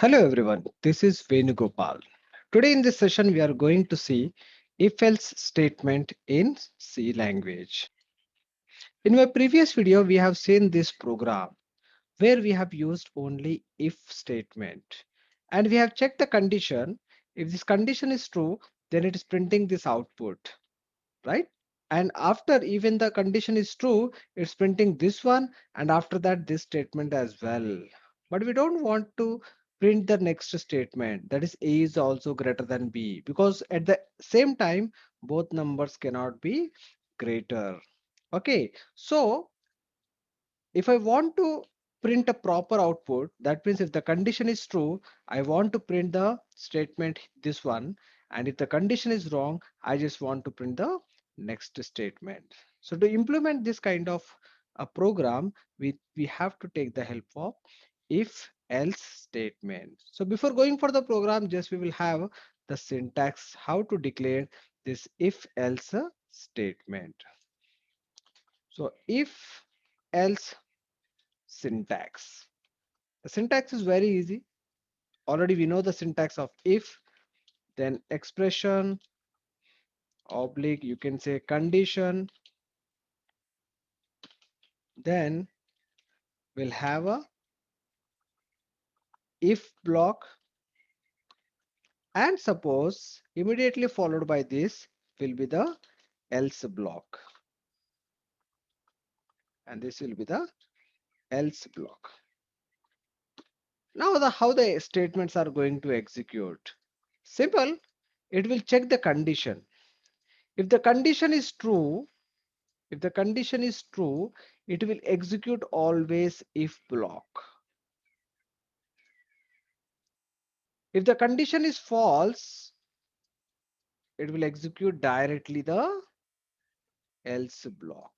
Hello everyone, this is Venugopal. Today in this session we are going to see if-else statement in C language. In my previous video we have seen this program where we have used only if statement and we have checked the condition. If this condition is true, then it is printing this output, right? And after even the condition is true, it's printing this one, and after that this statement as well. But we don't want to print the next statement, that is a is also greater than b, because at the same time both numbers cannot be greater. Okay, so if I want to print a proper output, that means if the condition is true, I want to print the statement this one. And if the condition is wrong, I just want to print the next statement. So to implement this kind of a program, we have to take the help of if else statement. So before going for the program, just we will have the syntax, how to declare this if else statement. So if else syntax. The syntax is very easy. Already we know the syntax of if, then expression, oblique, you can say condition, then we'll have a if block, and suppose immediately followed by this will be the else block, and this will be the else block. Now how the statements are going to execute. Simple, it will check the condition. If the condition is true, if the condition is true, it will execute always if block. If the condition is false, it will execute directly the else block.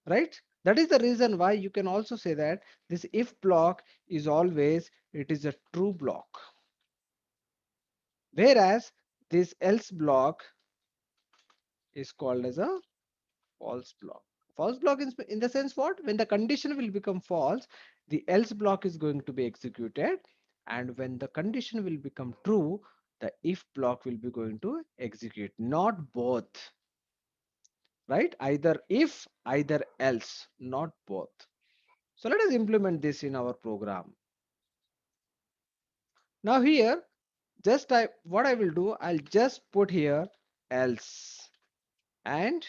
Right? That is the reason why you can also say that this if block is always, it is a true block. Whereas this else block is called as a false block. False block is in the sense what? When the condition will become false, the else block is going to be executed. And when the condition will become true, the if block will be going to execute. Not both, right? Either if, either else, not both. So let us implement this in our program. Now here, just what I will do, I'll just put here else and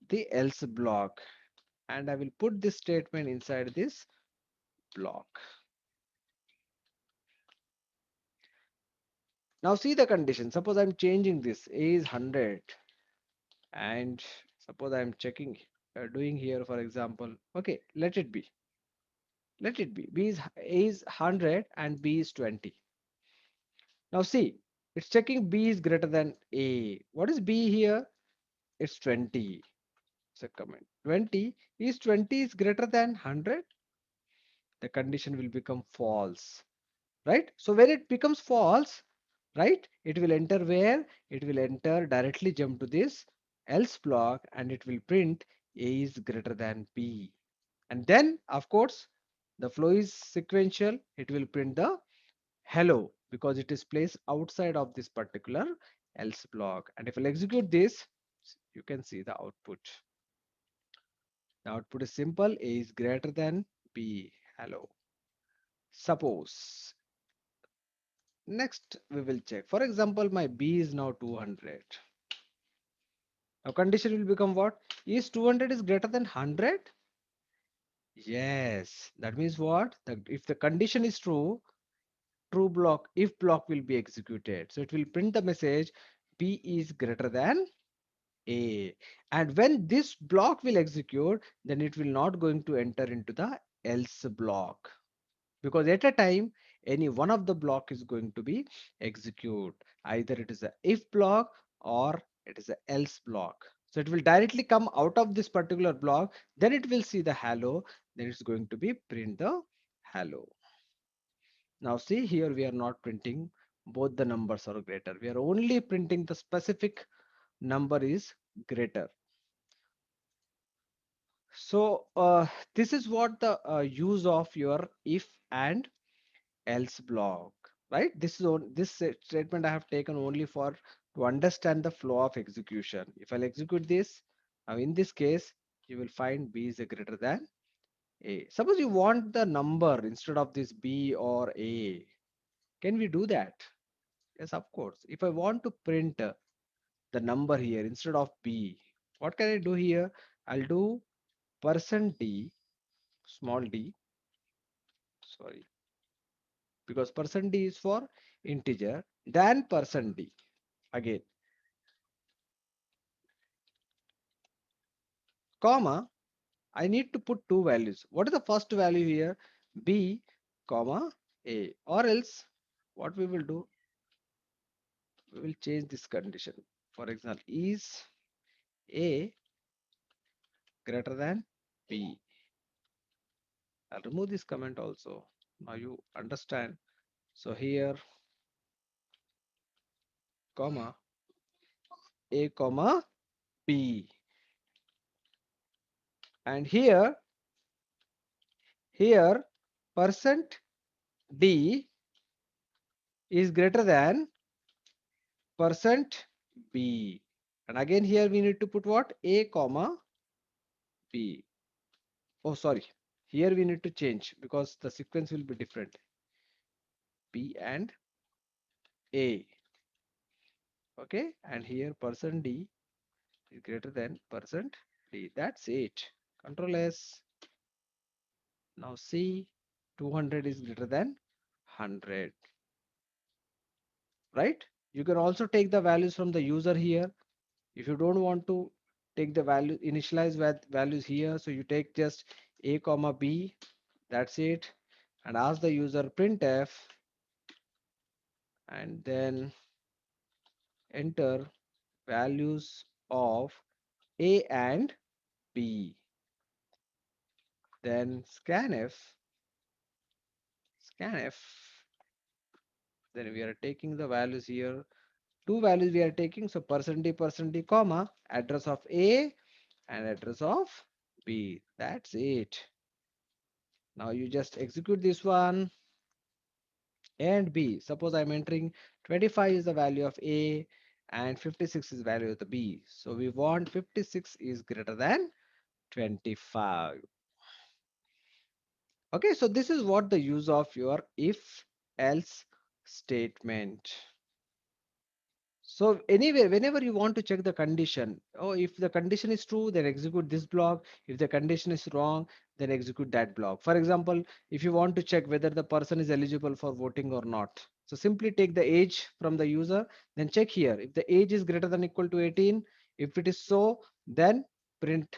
the else block, and I will put this statement inside this block. Now see the condition. Suppose I'm changing this. A is 100 and suppose I'm checking doing here, for example. Okay, let it be. Let it be. B is A is 100 and B is 20. Now see, it's checking B is greater than A. What is B here? It's 20. So comment 20 is greater than 100. The condition will become false, right? So when it becomes false, right, it will enter where? It will enter directly jump to this else block and it will print A is greater than B. And then of course the flow is sequential. It will print the hello because it is placed outside of this particular else block. And if I'll execute this, you can see the output. The output is simple. A is greater than B. Hello. Suppose next we will check. For example, my B is now 200. Now condition will become what? Is 200 is greater than 100? Yes. That means what? That if the condition is true, true block, if block will be executed. So it will print the message B is greater than A. And when this block will execute, then it will not going to enter into the else block. Because at a time, any one of the block is going to be execute. Either it is a if block or it is a else block. So it will directly come out of this particular block. Then it will see the hello. Then it's going to be print the hello. Now see here we are not printing both the numbers are greater. We are only printing the specific number is greater. So this is what the use of your if and else block, right? Statement I have taken only for to understand the flow of execution. If I'll execute this, now in this case, you will find b is a greater than a. Suppose you want the number instead of this b or a. Can we do that? Yes, of course. If I want to print the number here instead of b, what can I do here? I'll do percent d, small d, sorry, because percent d is for integer, then percent d. Again, comma, I need to put two values. What is the first value here? B, comma, A. Or else, what we will do, we will change this condition. For example, is A greater than B? I'll remove this comment also. Now you understand. So here, comma, A, comma, B. And here, percent D is greater than percent B. And again here we need to put what? A comma B. Oh, sorry. Here we need to change because the sequence will be different. B and A. Okay. And here percent D is greater than percent D. That's it. Control S. Now see 200 is greater than 100. Right? You can also take the values from the user here. If you don't want to take the value, initialize values here. So you take just A comma B. That's it. And ask the user printf and then enter values of A and B. Then scanf. Then we are taking the values here. Two values we are taking. So percent D, comma, address of A and address of B. That's it. Now you just execute this one and B. Suppose I'm entering 25 is the value of A and 56 is the value of the B. So we want 56 is greater than 25. Okay, so this is what the use of your if else statement. So anyway, whenever you want to check the condition, oh, if the condition is true, then execute this block. If the condition is wrong, then execute that block. For example, if you want to check whether the person is eligible for voting or not, so simply take the age from the user, then check here. If the age is greater than equal to 18, if it is so, then print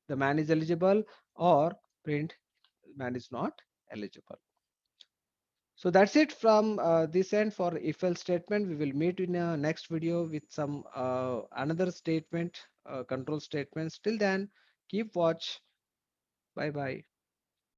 the man is eligible or print man is not eligible. So that's it from this end for if else statement. We will meet in a next video with some another statement, control statements. Till then, keep watch. Bye bye.